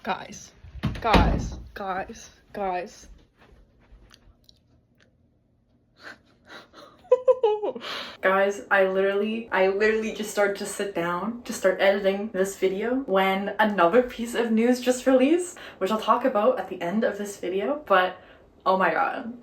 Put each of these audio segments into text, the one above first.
Guys. Guys, I literally just started to sit down to start editing this video when another piece of news just released, which I'll talk about at the end of this video, but oh my god.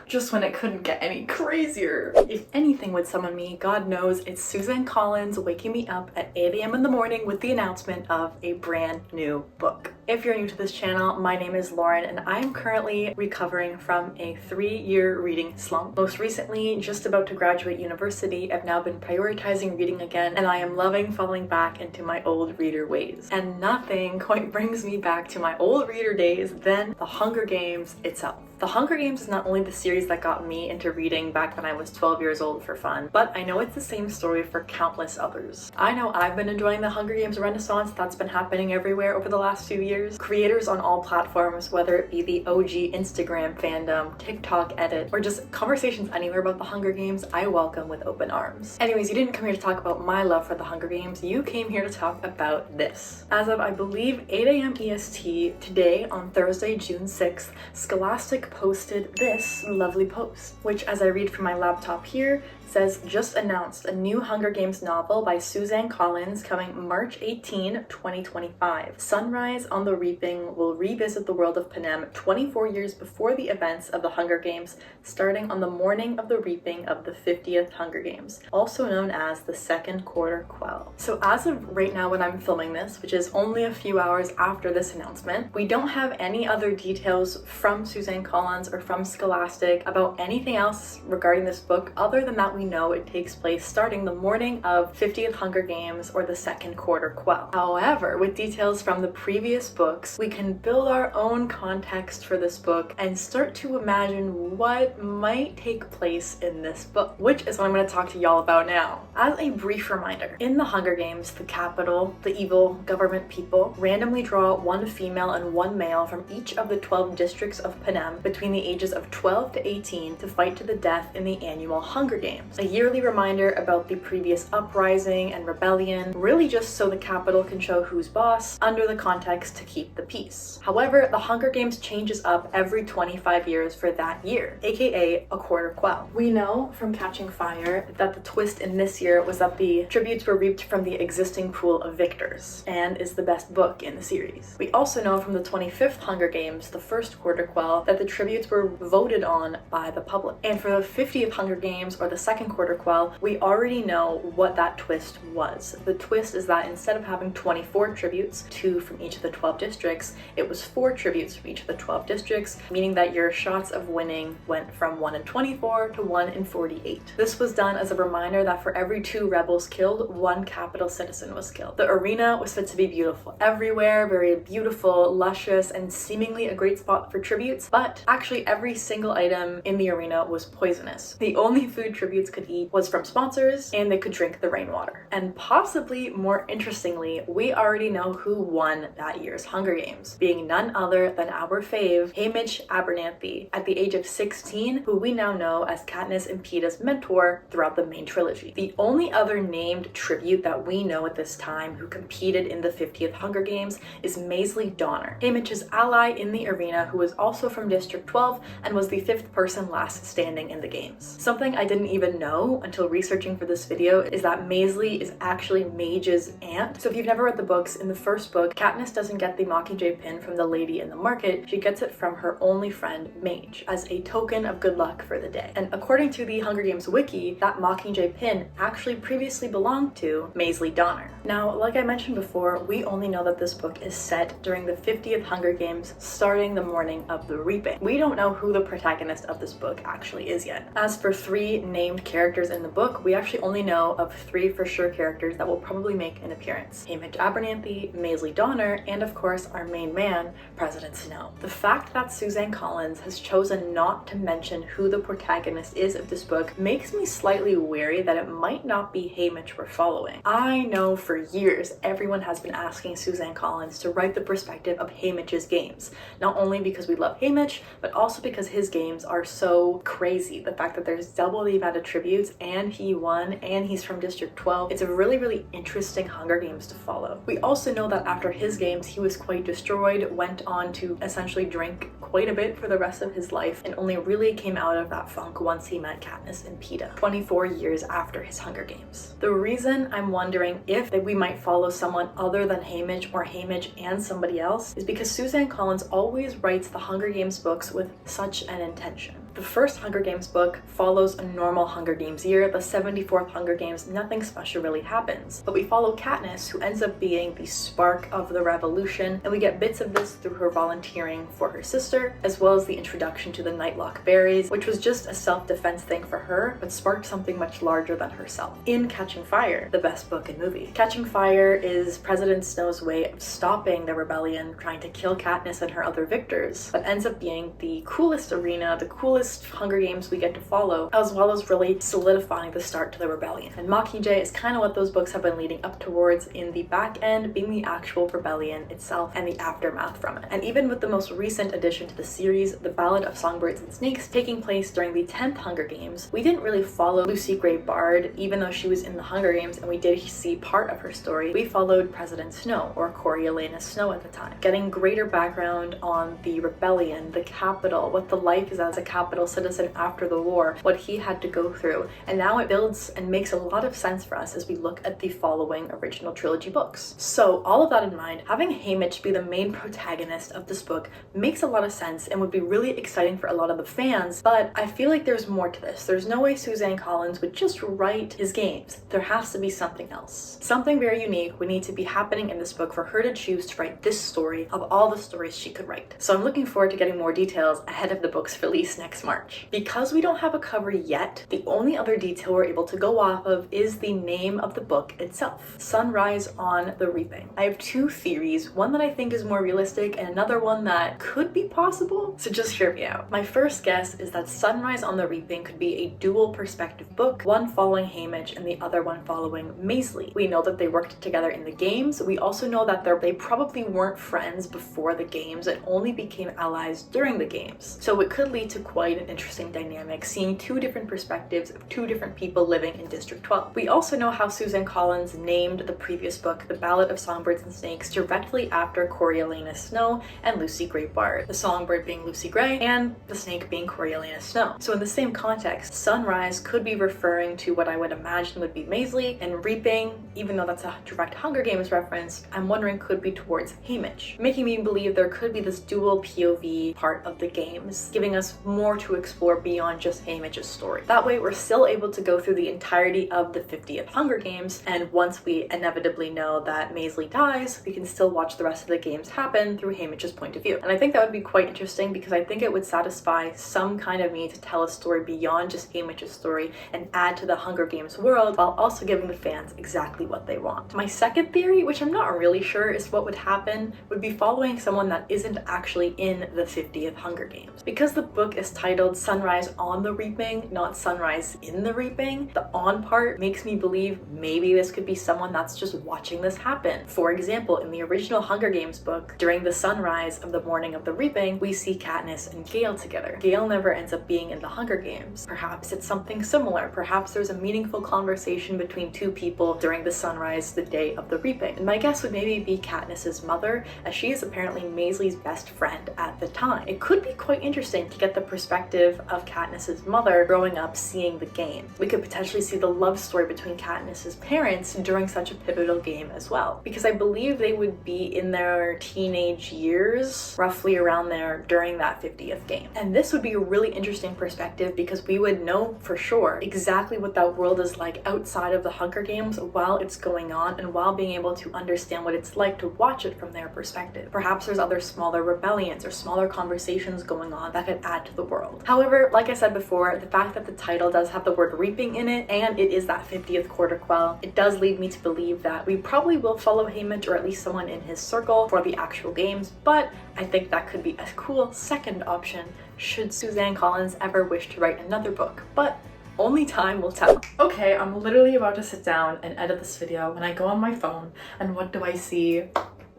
Just when it couldn't get any crazier. If anything would summon me, God knows it's Suzanne Collins waking me up at 8 a.m. in the morning with the announcement of a brand new book. If you're new to this channel, my name is Lauren and I'm currently recovering from a 3-year reading slump. Most recently, just about to graduate university, I've now been prioritizing reading again and I am loving falling back into my old reader ways. And nothing quite brings me back to my old reader days than The Hunger Games itself. The Hunger Games is not only the series that got me into reading back when I was 12 years old for fun, but I know it's the same story for countless others. I know I've been enjoying the Hunger Games renaissance that's been happening everywhere over the last few years. Creators on all platforms, whether it be the OG Instagram fandom, TikTok edit, or just conversations anywhere about the Hunger Games, I welcome with open arms. Anyways, you didn't come here to talk about my love for the Hunger Games, you came here to talk about this. As of, I believe, 8 a.m. EST today on Thursday, June 6th, Scholastic posted this lovely post, which, as I read from my laptop here, says, just announced a new Hunger Games novel by Suzanne Collins coming March 18, 2025. Sunrise on the Reaping will revisit the world of Panem 24 years before the events of the Hunger Games, starting on the morning of the reaping of the 50th Hunger Games, also known as the Second Quarter Quell. So as of right now when I'm filming this, which is only a few hours after this announcement, we don't have any other details from Suzanne Collins or from Scholastic about anything else regarding this book other than that we know it takes place starting the morning of 50th Hunger Games or the Second Quarter Quell. However, with details from the previous books, we can build our own context for this book and start to imagine what might take place in this book, which is what I'm going to talk to y'all about now. As a brief reminder, in the Hunger Games, the capital, the evil government people, randomly draw one female and one male from each of the 12 districts of Panem between the ages of 12 to 18 to fight to the death in the annual Hunger Games. A yearly reminder about the previous uprising and rebellion, really just so the capital can show who's boss under the context to keep the peace. However, the Hunger Games changes up every 25 years for that year, aka a quarter quell. We know from Catching Fire that the twist in this year was that the tributes were reaped from the existing pool of victors, and is the best book in the series. We also know from the 25th Hunger Games, the first quarter quell, that the tributes were voted on by the public. And for the 50th Hunger Games, or the Second Quarter Quell, we already know what that twist was. The twist is that instead of having 24 tributes, 2 from each of the 12 districts, it was 4 tributes from each of the 12 districts, meaning that your shots of winning went from 1 in 24 to 1 in 48. This was done as a reminder that for every 2 rebels killed, 1 capital citizen was killed. The arena was said to be beautiful everywhere, very beautiful, luscious, and seemingly a great spot for tributes, but actually every single item in the arena was poisonous. The only food tributes could eat was from sponsors, and they could drink the rainwater. And possibly more interestingly, we already know who won that year's Hunger Games, being none other than our fave, Haymitch Abernathy, at the age of 16, who we now know as Katniss and Peeta's mentor throughout the main trilogy. The only other named tribute that we know at this time who competed in the 50th Hunger Games is Maisley Donner, Haymitch's ally in the arena, who was also from District 12 and was the 5th person last standing in the games. Something I didn't even know until researching for this video is that Maisley is actually Mage's aunt. So if you've never read the books, in the first book, Katniss doesn't get the Mockingjay pin from the lady in the market, she gets it from her only friend, Mage, as a token of good luck for the day. And according to the Hunger Games wiki, that Mockingjay pin actually previously belonged to Maisley Donner. Now, like I mentioned before, we only know that this book is set during the 50th Hunger Games, starting the morning of the reaping. We don't know who the protagonist of this book actually is yet. As for 3 named characters in the book, we actually only know of 3 for sure characters that will probably make an appearance: Haymitch Abernathy, Maisley Donner, and of course our main man, President Snow. The fact that Suzanne Collins has chosen not to mention who the protagonist is of this book makes me slightly wary that it might not be Haymitch we're following. I know for years everyone has been asking Suzanne Collins to write the perspective of Haymitch's games, not only because we love Haymitch, but also because his games are so crazy. The fact that there's double the amount of tributes, and he won, and he's from District 12. It's a really interesting Hunger Games to follow. We also know that after his games, he was quite destroyed, went on to essentially drink quite a bit for the rest of his life, and only really came out of that funk once he met Katniss and Peeta, 24 years after his Hunger Games. The reason I'm wondering if we might follow someone other than Haymitch, or Haymitch and somebody else, is because Suzanne Collins always writes the Hunger Games books with such an intention. The first Hunger Games book follows a normal Hunger Games year. The 74th Hunger Games, nothing special really happens. But we follow Katniss, who ends up being the spark of the revolution, and we get bits of this through her volunteering for her sister, as well as the introduction to the Nightlock berries, which was just a self-defense thing for her, but sparked something much larger than herself. In Catching Fire, the best book and movie, Catching Fire is President Snow's way of stopping the rebellion, trying to kill Katniss and her other victors, but ends up being the coolest arena, the coolest Hunger Games we get to follow, as well as really solidifying the start to the rebellion. And Mockingjay is kind of what those books have been leading up towards, in the back end being the actual rebellion itself and the aftermath from it. And even with the most recent addition to the series, The Ballad of Songbirds and Snakes, taking place during the 10th Hunger Games, we didn't really follow Lucy Gray Bard, even though she was in the Hunger Games and we did see part of her story. We followed President Snow, or Coriolanus Snow at the time, getting greater background on the rebellion, the capital, what the life is as a capital citizen after the war, what he had to go through. And now it builds and makes a lot of sense for us as we look at the following original trilogy books. So all of that in mind, having Haymitch be the main protagonist of this book makes a lot of sense and would be really exciting for a lot of the fans, but I feel like there's more to this. There's no way Suzanne Collins would just write his games. There has to be something else. Something very unique would need to be happening in this book for her to choose to write this story of all the stories she could write. So I'm looking forward to getting more details ahead of the book's release next March. Because we don't have a cover yet, the only other detail we're able to go off of is the name of the book itself, Sunrise on the Reaping. I have two theories, one that I think is more realistic and another one that could be possible, so just hear me out. My first guess is that Sunrise on the Reaping could be a dual perspective book, one following Haymitch and the other one following Maisley. We know that they worked together in the games. We also know that they probably weren't friends before the games and only became allies during the games. So it could lead to quite an interesting dynamic, seeing two different perspectives of two different people living in District 12. We also know how Suzanne Collins named the previous book The Ballad of Songbirds and Snakes directly after Coriolanus Snow and Lucy Gray Bard, the songbird being Lucy Gray and the snake being Coriolanus Snow. So in the same context, Sunrise could be referring to what I would imagine would be Maisley, and Reaping, even though that's a direct Hunger Games reference, I'm wondering could be towards Haymitch, making me believe there could be this dual POV part of the games, giving us more to explore beyond just Haymitch's story. That way we're still able to go through the entirety of the 50th Hunger Games, and once we inevitably know that Maisley dies, we can still watch the rest of the games happen through Haymitch's point of view. And I think that would be quite interesting because I think it would satisfy some kind of need to tell a story beyond just Haymitch's story and add to the Hunger Games world while also giving the fans exactly what they want. My second theory, which I'm not really sure is what would happen, would be following someone that isn't actually in the 50th Hunger Games. Because the book is titled Sunrise on the Reaping, not Sunrise in the Reaping, the on part makes me believe maybe this could be someone that's just watching this happen. For example, in the original Hunger Games book, during the sunrise of the morning of the reaping, we see Katniss and Gale together. Gale never ends up being in the Hunger Games. Perhaps it's something similar. Perhaps there's a meaningful conversation between two people during the sunrise, the day of the reaping. And my guess would maybe be Katniss's mother, as she is apparently Maisley's best friend at the time. It could be quite interesting to get the perspective of Katniss's mother growing up seeing the game. We could potentially see the love story between Katniss's parents during such a pivotal game as well, because I believe they would be in their teenage years, roughly around there, during that 50th game. And this would be a really interesting perspective because we would know for sure exactly what that world is like outside of the Hunger Games while it's going on, and while being able to understand what it's like to watch it from their perspective. Perhaps there's other smaller rebellions or smaller conversations going on that could add to the world. However, like I said before, the fact that the title does have the word reaping in it, and it is that 50th quarter quell, it does lead me to believe that we probably will follow Haymitch, or at least someone in his circle, for the actual games, but I think that could be a cool second option should Suzanne Collins ever wish to write another book, but only time will tell. Okay, I'm literally about to sit down and edit this video when I go on my phone, and what do I see?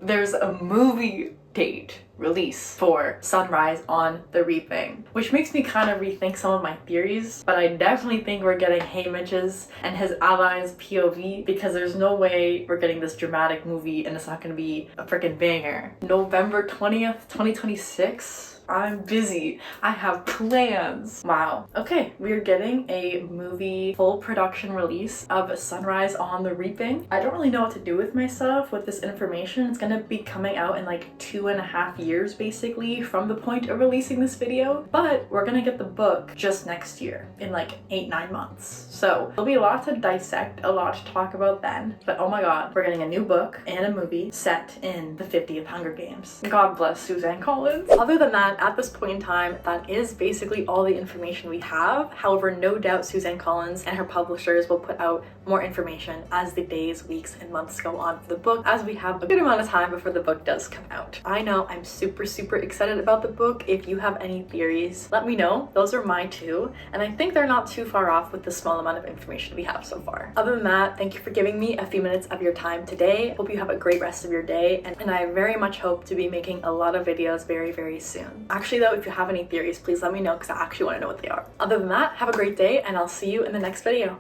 There's a movie date release for Sunrise on the Reaping, which makes me kind of rethink some of my theories, but I definitely think we're getting Haymitch's and his allies POV, because there's no way we're getting this dramatic movie and it's not going to be a freaking banger. November 20th, 2026? I'm busy. I have plans. Wow. Okay, we're getting a movie full production release of Sunrise on the Reaping. I don't really know what to do with myself with this information. It's gonna be coming out in like 2.5 years basically from the point of releasing this video, but we're gonna get the book just next year in like 8-9 months. So there'll be a lot to dissect, a lot to talk about then, but oh my god, we're getting a new book and a movie set in the 50th Hunger Games. God bless Suzanne Collins. Other than that, at this point in time, that is basically all the information we have. However, no doubt Suzanne Collins and her publishers will put out more information as the days, weeks, and months go on for the book, as we have a good amount of time before the book does come out. I know I'm super excited about the book. If you have any theories, let me know. Those are my two, and I think they're not too far off with the small amount of information we have so far. Other than that, thank you for giving me a few minutes of your time today. Hope you have a great rest of your day, and I very much hope to be making a lot of videos very soon. Actually though, if you have any theories, please let me know, because I actually want to know what they are. Other than that, have a great day, and I'll see you in the next video.